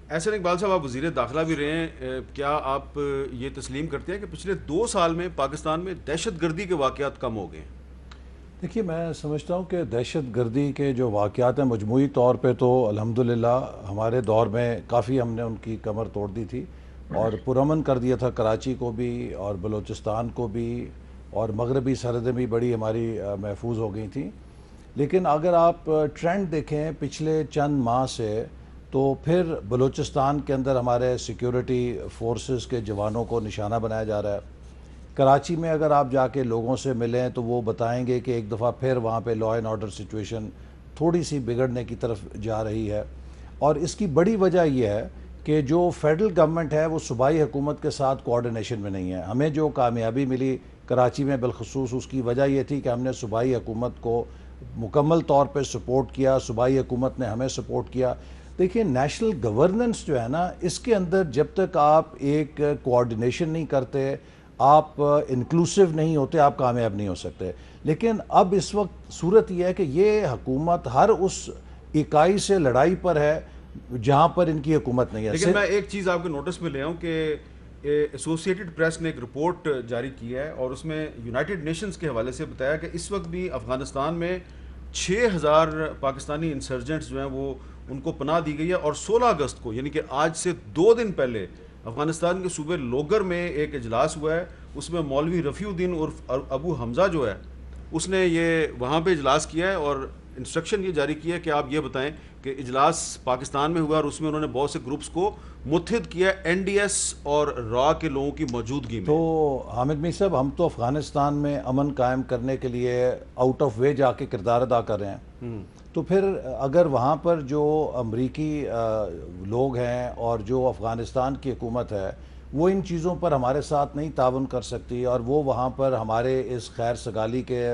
احسن اقبال صاحب، آپ وزیر داخلہ بھی رہے ہیں، کیا آپ یہ تسلیم کرتے ہیں کہ پچھلے 2 سال میں پاکستان میں دہشت گردی کے واقعات کم ہو گئے ہیں؟ دیکھیے، میں سمجھتا ہوں کہ دہشت گردی کے جو واقعات ہیں مجموعی طور پہ تو الحمدللہ ہمارے دور میں کافی ہم نے ان کی کمر توڑ دی تھی اور پرامن کر دیا تھا کراچی کو بھی اور بلوچستان کو بھی، اور مغربی سرحدیں بھی بڑی ہماری محفوظ ہو گئی تھیں۔ لیکن اگر آپ ٹرینڈ دیکھیں پچھلے چند ماہ سے، تو پھر بلوچستان کے اندر ہمارے سیکیورٹی فورسز کے جوانوں کو نشانہ بنایا جا رہا ہے۔ کراچی میں اگر آپ جا کے لوگوں سے ملیں تو وہ بتائیں گے کہ ایک دفعہ پھر وہاں پہ لا اینڈ آرڈر سچویشن تھوڑی سی بگڑنے کی طرف جا رہی ہے، اور اس کی بڑی وجہ یہ ہے کہ جو فیڈرل گورنمنٹ ہے وہ صوبائی حکومت کے ساتھ کوارڈینیشن میں نہیں ہے۔ ہمیں جو کامیابی ملی کراچی میں بالخصوص، اس کی وجہ یہ تھی کہ ہم نے صوبائی حکومت کو مکمل طور پہ سپورٹ کیا، صوبائی حکومت نے ہمیں سپورٹ کیا۔ دیکھیں، نیشنل گورننس جو ہے نا، اس کے اندر جب تک آپ ایک کوارڈینیشن نہیں کرتے، آپ انکلوسیو نہیں ہوتے، آپ کامیاب نہیں ہو سکتے۔ لیکن اب اس وقت صورت یہ ہے کہ یہ حکومت ہر اس اکائی سے لڑائی پر ہے جہاں پر ان کی حکومت نہیں ہے۔ لیکن میں ایک چیز آپ کے نوٹس میں لے آؤں کہ ایسوسیٹڈ پریس نے ایک رپورٹ جاری کی ہے اور اس میں یونائٹڈ نیشنز کے حوالے سے بتایا کہ اس وقت بھی افغانستان میں 6,000 پاکستانی انسرجنٹس جو ہیں وہ ان کو پناہ دی گئی ہے، اور 16 اگست کو یعنی کہ آج سے 2 دن پہلے افغانستان کے صوبے لوگر میں ایک اجلاس ہوا ہے۔ اس میں مولوی رفیع الدین عرف ابو حمزہ جو ہے اس نے یہ وہاں پہ اجلاس کیا ہے، اور انسٹرکشن یہ جاری کیا ہے کہ آپ یہ بتائیں کہ اجلاس پاکستان میں ہوا اور اس میں انہوں نے بہت سے گروپس کو متحد کیا این ڈی ایس اور را کے لوگوں کی موجودگی تو میں۔ حامد میر صاحب، ہم تو افغانستان میں امن قائم کرنے کے لیے آؤٹ آف وے جا کے کردار ادا کر رہے ہیں، تو پھر اگر وہاں پر جو امریکی لوگ ہیں اور جو افغانستان کی حکومت ہے وہ ان چیزوں پر ہمارے ساتھ نہیں تعاون کر سکتی، اور وہ وہاں پر ہمارے اس خیر سگالی کے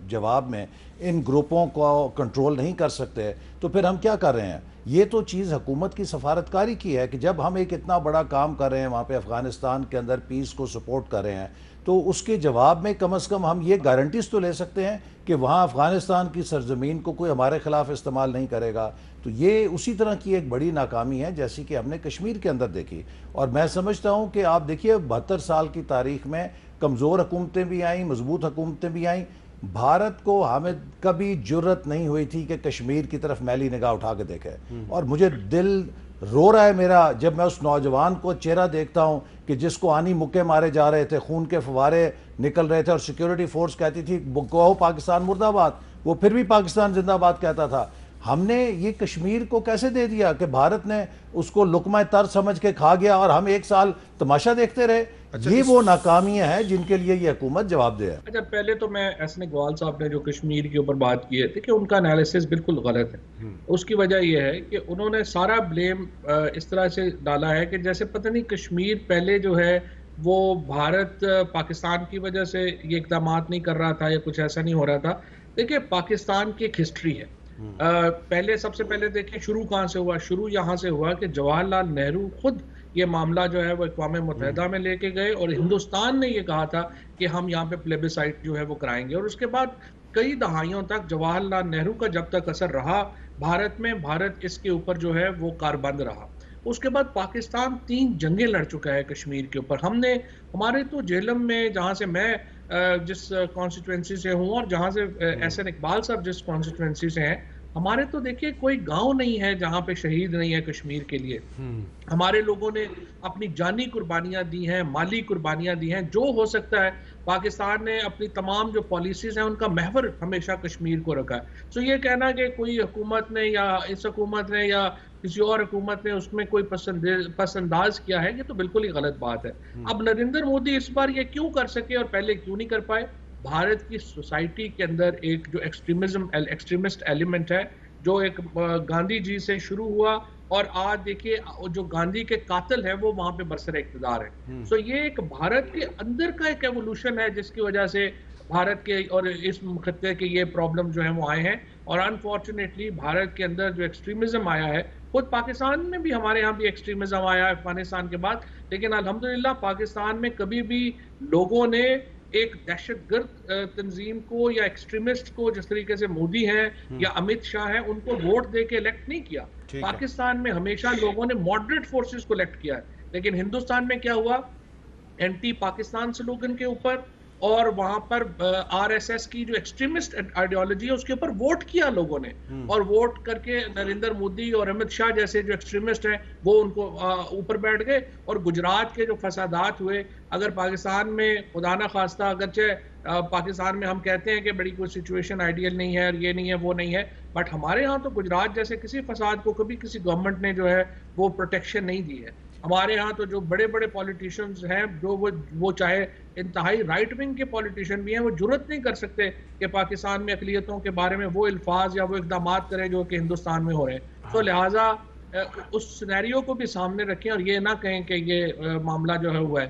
جواب میں ان گروپوں کو کنٹرول نہیں کر سکتے، تو پھر ہم کیا کر رہے ہیں؟ یہ تو چیز حکومت کی سفارتکاری کی ہے کہ جب ہم ایک اتنا بڑا کام کر رہے ہیں وہاں پہ افغانستان کے اندر پیس کو سپورٹ کر رہے ہیں، تو اس کے جواب میں کم از کم ہم یہ گارنٹیز تو لے سکتے ہیں کہ وہاں افغانستان کی سرزمین کو کوئی ہمارے خلاف استعمال نہیں کرے گا۔ تو یہ اسی طرح کی ایک بڑی ناکامی ہے جیسی کہ ہم نے کشمیر کے اندر دیکھی، اور میں سمجھتا ہوں کہ آپ دیکھیے 72 سال کی تاریخ میں کمزور حکومتیں بھی آئیں، مضبوط حکومتیں بھی آئیں، بھارت کو حامد کبھی جرت نہیں ہوئی تھی کہ کشمیر کی طرف میلی نگاہ اٹھا کے دیکھے، اور مجھے دل رو رہا ہے میرا جب میں اس نوجوان کو چہرہ دیکھتا ہوں کہ جس کو آنی مکے مارے جا رہے تھے، خون کے فوارے نکل رہے تھے، اور سیکیورٹی فورس کہتی تھی کہو پاکستان مرد آباد، وہ پھر بھی پاکستان زندہ آباد کہتا تھا۔ ہم نے یہ کشمیر کو کیسے دے دیا کہ بھارت نے اس کو لقمہ تر سمجھ کے کھا گیا اور ہم ایک سال تماشا دیکھتے رہے؟ اچھا، یہ اس وہ ناکامیاں ہیں جن کے لیے یہ حکومت جواب دہ ہے۔ اچھا، پہلے تو میں احسن اقبال صاحب نے جو کشمیر کے اوپر بات کی ہے، دیکھیں ان کا انالیسس بالکل غلط ہے۔ اس کی وجہ یہ ہے کہ انہوں نے سارا بلیم اس طرح سے ڈالا ہے کہ جیسے پتہ نہیں کشمیر پہلے جو ہے وہ بھارت پاکستان کی وجہ سے یہ اقدامات نہیں کر رہا تھا یا کچھ ایسا نہیں ہو رہا تھا۔ دیکھیں پاکستان کی ایک ہسٹری ہے۔ پہلے سب سے پہلے دیکھیں شروع کہاں سے ہوا؟ شروع یہاں سے ہوا کہ جواہر لال نہرو خود یہ معاملہ جو ہے وہ اقوام متحدہ میں لے کے گئے، اور ہندوستان نے یہ کہا تھا کہ ہم یہاں پہ پلیبیسائٹ جو ہے وہ کرائیں گے، اور اس کے بعد کئی دہائیوں تک جواہر لال نہرو کا جب تک اثر رہا بھارت میں، بھارت اس کے اوپر جو ہے وہ کاربند رہا۔ اس کے بعد پاکستان 3 جنگیں لڑ چکا ہے کشمیر کے اوپر۔ ہمارے تو جہلم میں، جہاں سے میں جس کانسٹیٹوینسی سے ہوں اور جہاں سے احسن اقبال صاحب جس کانسٹیٹوینسی سے ہیں، ہمارے تو دیکھیے کوئی گاؤں نہیں ہے جہاں پہ شہید نہیں ہے کشمیر کے لیے۔ ہمارے لوگوں نے اپنی جانی قربانیاں دی ہیں، مالی قربانیاں دی ہیں، جو ہو سکتا ہے۔ پاکستان نے اپنی تمام جو پالیسیز ہیں ان کا محور ہمیشہ کشمیر کو رکھا ہے۔ سو یہ کہنا کہ کوئی حکومت نے یا اس حکومت نے یا کسی اور حکومت نے اس میں کوئی پس انداز کیا ہے، یہ تو بالکل ہی غلط بات ہے۔ اب نریندر مودی اس بار یہ کیوں کر سکے اور پہلے کیوں نہیں کر پائے؟ بھارت کی سوسائٹی کے اندر ایک جو ایکسٹریمسٹ ایلیمنٹ ہے، جو ایک گاندھی جی سے شروع ہوا، اور آج دیکھیے جو گاندھی کے قاتل ہیں وہ وہاں پہ برسر اقتدار ہیں۔ سو یہ ایک بھارت کے اندر کا ایک ایوولوشن ہے جس کی وجہ سے بھارت کے اور اس خطے کے یہ پرابلم جو ہیں وہ آئے ہیں، اور انفارچونیٹلی بھارت کے اندر جو ایکسٹریمزم آیا ہے، خود پاکستان میں بھی ہمارے ہاں بھی ایکسٹریمزم آیا ہے افغانستان کے بعد، لیکن الحمدللہ پاکستان میں کبھی بھی لوگوں نے ایک دہشت گرد تنظیم کو یا ایکسٹریمسٹ کو جس طریقے سے مودی ہیں یا امت شاہ ہیں ان کو ووٹ دے کے الیکٹ نہیں کیا. پاکستان میں ہمیشہ لوگوں نے ماڈریٹ فورسز کو الیکٹ کیا ہے, لیکن ہندوستان میں کیا ہوا, اینٹی پاکستان سلوگن کے اوپر اور وہاں پر آر ایس ایس کی جو ایکسٹریمسٹ آئیڈیالوجی ہے اس کے اوپر ووٹ کیا لوگوں نے, اور ووٹ کر کے نریندر مودی اور امت شاہ جیسے جو ایکسٹریمسٹ ہیں وہ ان کو اوپر بیٹھ گئے. اور گجرات کے جو فسادات ہوئے, اگر پاکستان میں خدا نہ خواستہ اگرچہ پاکستان میں ہم کہتے ہیں کہ بڑی کوئی سچویشن آئیڈیل نہیں ہے اور یہ نہیں ہے وہ نہیں ہے, بٹ ہمارے ہاں تو گجرات جیسے کسی فساد کو کبھی کسی گورنمنٹ نے جو ہے وہ پروٹیکشن نہیں دی ہے. ہمارے ہاں تو جو بڑے بڑے پولیٹیشنز ہیں جو وہ چاہے انتہائی رائٹ ونگ کے پولیٹیشین بھی ہیں, وہ جرت نہیں کر سکتے کہ پاکستان میں اقلیتوں کے بارے میں وہ الفاظ یا وہ اقدامات کریں جو کہ ہندوستان میں ہو رہے ہیں. تو لہٰذا اس سینیریو کو بھی سامنے رکھیں اور یہ نہ کہیں کہ یہ معاملہ جو ہے ہوا ہے.